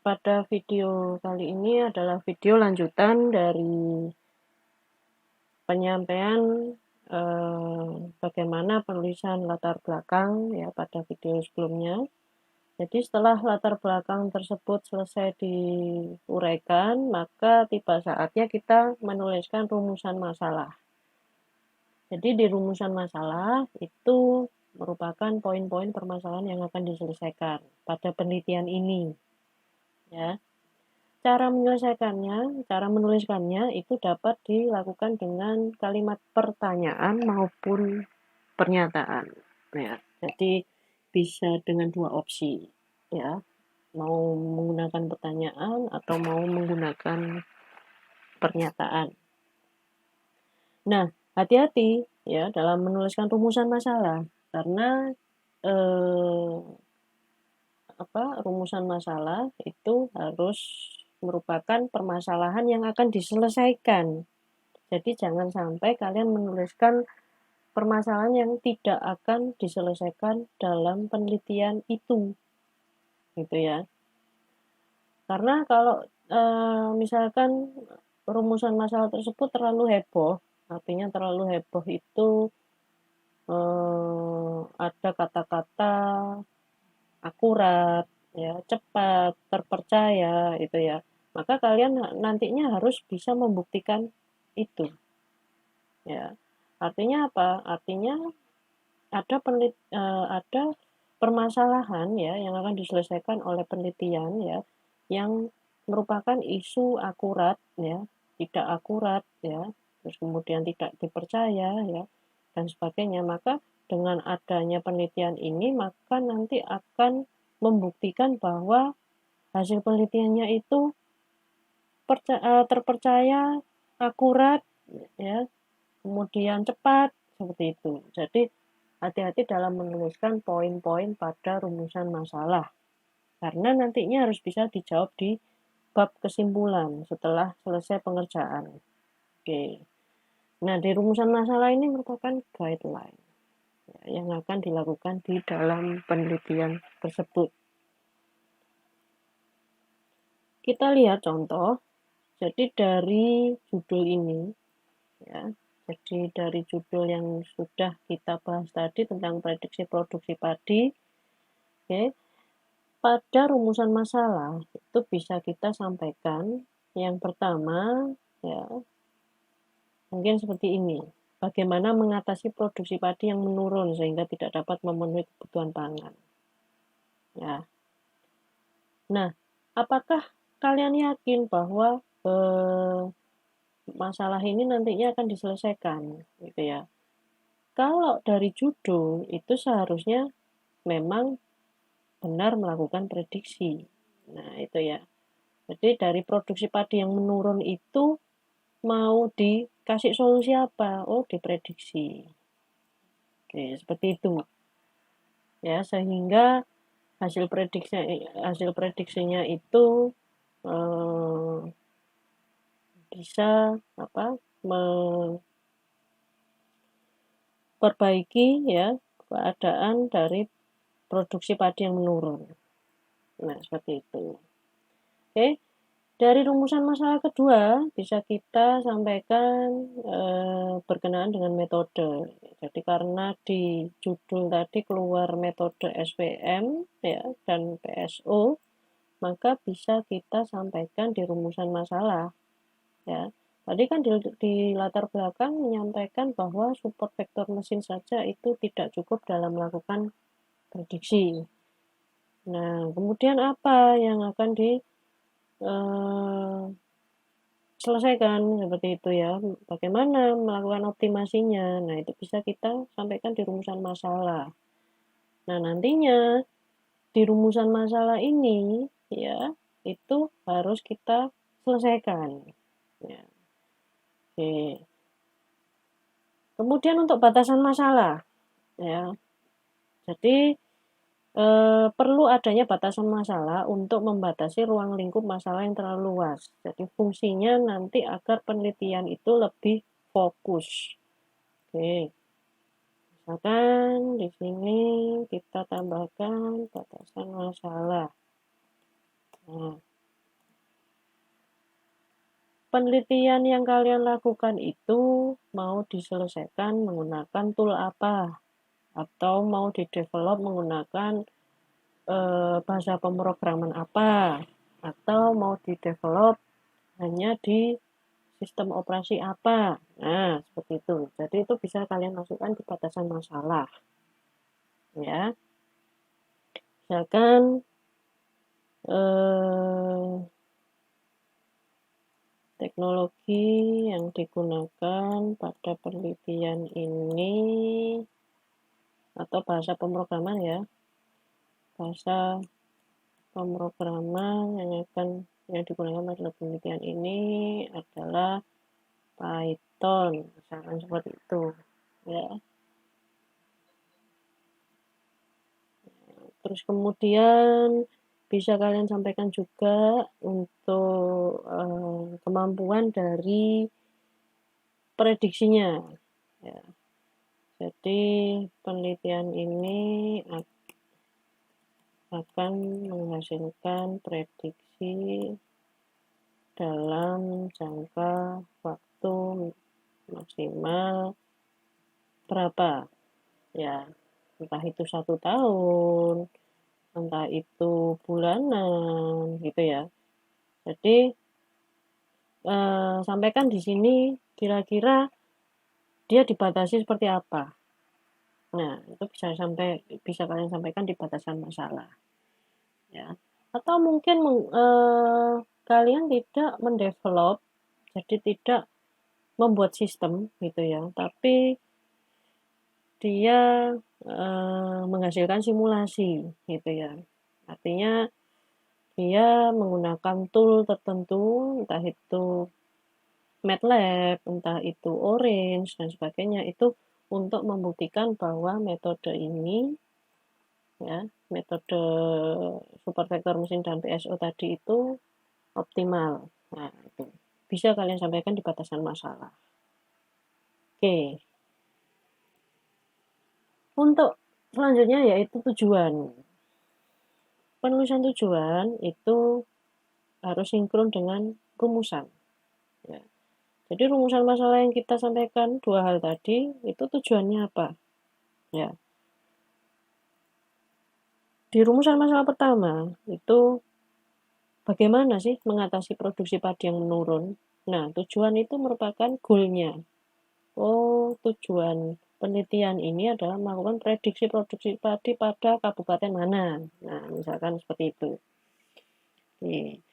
pada video kali ini adalah video lanjutan dari penyampaian bagaimana penulisan latar belakang ya pada video sebelumnya. Jadi setelah latar belakang tersebut selesai diuraikan, maka tiba saatnya kita menuliskan rumusan masalah. Jadi di rumusan masalah itu merupakan poin-poin permasalahan yang akan diselesaikan pada penelitian ini. Ya. Cara menyelesaikannya, cara menuliskannya itu dapat dilakukan dengan kalimat pertanyaan maupun pernyataan. Ya, jadi bisa dengan dua opsi. Ya, mau menggunakan pertanyaan atau mau menggunakan pernyataan. Nah, hati-hati ya dalam menuliskan rumusan masalah karena rumusan masalah itu harus merupakan permasalahan yang akan diselesaikan. Jadi jangan sampai kalian menuliskan permasalahan yang tidak akan diselesaikan dalam penelitian itu. Gitu ya. Karena kalau misalkan rumusan masalah tersebut terlalu heboh, artinya terlalu heboh itu ada kata-kata akurat, ya, cepat, terpercaya itu ya. Maka kalian nantinya harus bisa membuktikan itu. Ya. Artinya apa? Artinya ada permasalahan ya yang akan diselesaikan oleh penelitian ya yang merupakan isu akurat ya, tidak akurat ya, terus kemudian tidak dipercaya ya dan sebagainya. Maka dengan adanya penelitian ini maka nanti akan membuktikan bahwa hasil penelitiannya itu terpercaya, akurat ya, kemudian cepat seperti itu. Jadi hati-hati dalam menuliskan poin-poin pada rumusan masalah karena nantinya harus bisa dijawab di bab kesimpulan setelah selesai pengerjaan. Oke. Nah, di rumusan masalah ini merupakan guideline ya, yang akan dilakukan di dalam penelitian tersebut. Kita lihat contoh. Jadi dari judul ini ya. Jadi dari judul yang sudah kita bahas tadi tentang prediksi produksi padi, oke, pada rumusan masalah itu bisa kita sampaikan yang pertama ya mungkin seperti ini. Bagaimana mengatasi produksi padi yang menurun sehingga tidak dapat memenuhi kebutuhan pangan. Ya. Nah, apakah kalian yakin bahwa masalah ini nantinya akan diselesaikan gitu ya? Kalau dari judul itu seharusnya memang benar melakukan prediksi. Nah, itu ya. Jadi dari produksi padi yang menurun itu mau dikasih solusi apa? Oh, diprediksi. Oke, seperti itu. Ya, sehingga hasil prediksinya itu bisa memperbaiki ya keadaan dari produksi padi yang menurun. Nah, seperti itu. Oke. Dari rumusan masalah kedua, bisa kita sampaikan berkenaan dengan metode. Jadi karena di judul tadi keluar metode SPM ya, dan PSO, maka bisa kita sampaikan di rumusan masalah. Ya. Tadi kan di latar belakang menyampaikan bahwa support vektor mesin saja itu tidak cukup dalam melakukan prediksi. Nah, kemudian apa yang akan selesaikan seperti itu ya. Bagaimana melakukan optimasinya? Nah, itu bisa kita sampaikan di rumusan masalah. Nah, nantinya di rumusan masalah ini ya, itu harus kita selesaikan. Ya. Oke. Kemudian untuk batasan masalah ya. Jadi perlu adanya batasan masalah untuk membatasi ruang lingkup masalah yang terlalu luas. Jadi fungsinya nanti agar penelitian itu lebih fokus. Oke. Misalkan di sini kita tambahkan batasan masalah. Nah, penelitian yang kalian lakukan itu mau diselesaikan menggunakan tool apa, atau mau di-develop menggunakan bahasa pemrograman apa, atau mau di-develop hanya di sistem operasi apa. Nah, seperti itu. Jadi itu bisa kalian masukkan di batasan masalah. Ya. Misalkan teknologi yang digunakan pada penelitian ini atau bahasa pemrograman ya. Bahasa pemrograman yang digunakan pada penelitian ini adalah Python, misalkan seperti itu ya. Terus kemudian bisa kalian sampaikan juga untuk kemampuan dari prediksinya ya. Jadi penelitian ini akan menghasilkan prediksi dalam jangka waktu maksimal berapa ya, entah itu 1 tahun, entah itu bulanan gitu ya. Jadi sampaikan di sini kira-kira dia dibatasi seperti apa. Nah, itu bisa kalian sampaikan di batasan masalah. Ya. Atau mungkin kalian tidak mendevelop, jadi tidak membuat sistem gitu ya, tapi dia menghasilkan simulasi gitu ya. Artinya dia menggunakan tool tertentu, entah itu MATLAB, entah itu Orange dan sebagainya, itu untuk membuktikan bahwa metode ini ya, metode supervektor mesin dan PSO tadi itu optimal. Nah, itu bisa kalian sampaikan di batasan masalah. Oke. Untuk selanjutnya yaitu tujuan. Penulisan tujuan itu harus sinkron dengan rumusan. Ya. Jadi rumusan masalah yang kita sampaikan 2 hal tadi itu tujuannya apa? Ya. Di rumusan masalah pertama itu bagaimana sih mengatasi produksi padi yang menurun? Nah, tujuan itu merupakan goal-nya. Oh, tujuan penelitian ini adalah melakukan prediksi produksi padi pada kabupaten mana. Nah, misalkan seperti itu. Oke.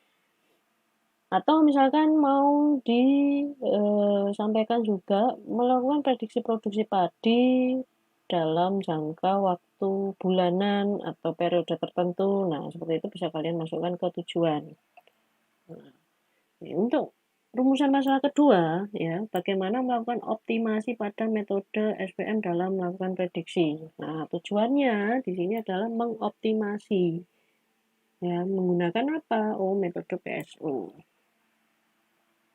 Atau misalkan mau disampaikan juga melakukan prediksi produksi padi dalam jangka waktu bulanan atau periode tertentu. Nah, seperti itu bisa kalian masukkan ke tujuan. Nah, untuk rumusan masalah kedua, ya, bagaimana melakukan optimasi pada metode SPM dalam melakukan prediksi. Nah, tujuannya di sini adalah mengoptimasi. Ya, menggunakan apa? Oh, metode PSO.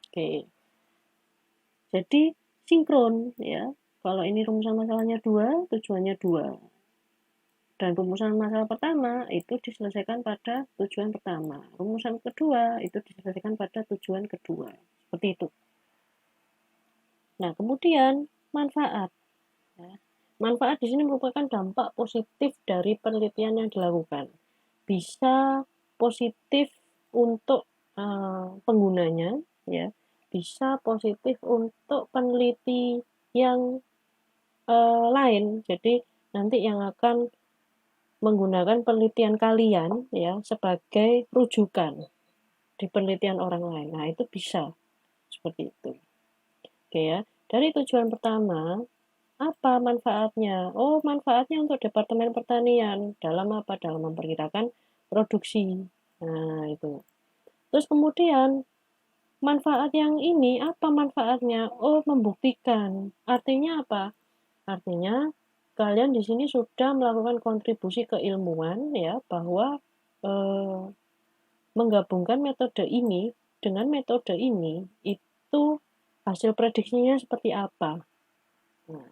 Oke. Jadi sinkron ya. Kalau ini rumusan masalahnya 2, tujuannya 2. Dan rumusan masalah pertama itu diselesaikan pada tujuan pertama. Rumusan kedua itu diselesaikan pada tujuan kedua. Seperti itu. Nah, kemudian manfaat. Ya. Manfaat di sini merupakan dampak positif dari penelitian yang dilakukan. Bisa positif untuk penggunanya, ya. Bisa positif untuk peneliti yang lain. Jadi nanti yang akan menggunakan penelitian kalian ya sebagai rujukan di penelitian orang lain. Nah, itu bisa seperti itu. Oke ya. Dari tujuan pertama, apa manfaatnya? Oh, manfaatnya untuk Departemen Pertanian. Dalam apa? Dalam memperkirakan produksi. Nah, itu. Terus kemudian manfaat yang ini apa manfaatnya? Oh, membuktikan. Artinya apa? Artinya kalian di sini sudah melakukan kontribusi keilmuan ya bahwa menggabungkan metode ini dengan metode ini itu hasil prediksinya seperti apa. Nah,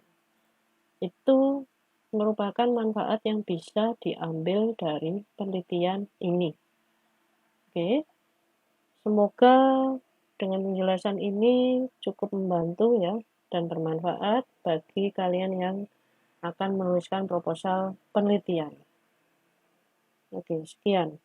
itu merupakan manfaat yang bisa diambil dari penelitian ini. Oke. Semoga dengan penjelasan ini cukup membantu ya dan bermanfaat bagi kalian yang akan menuliskan proposal penelitian. Oke, sekian.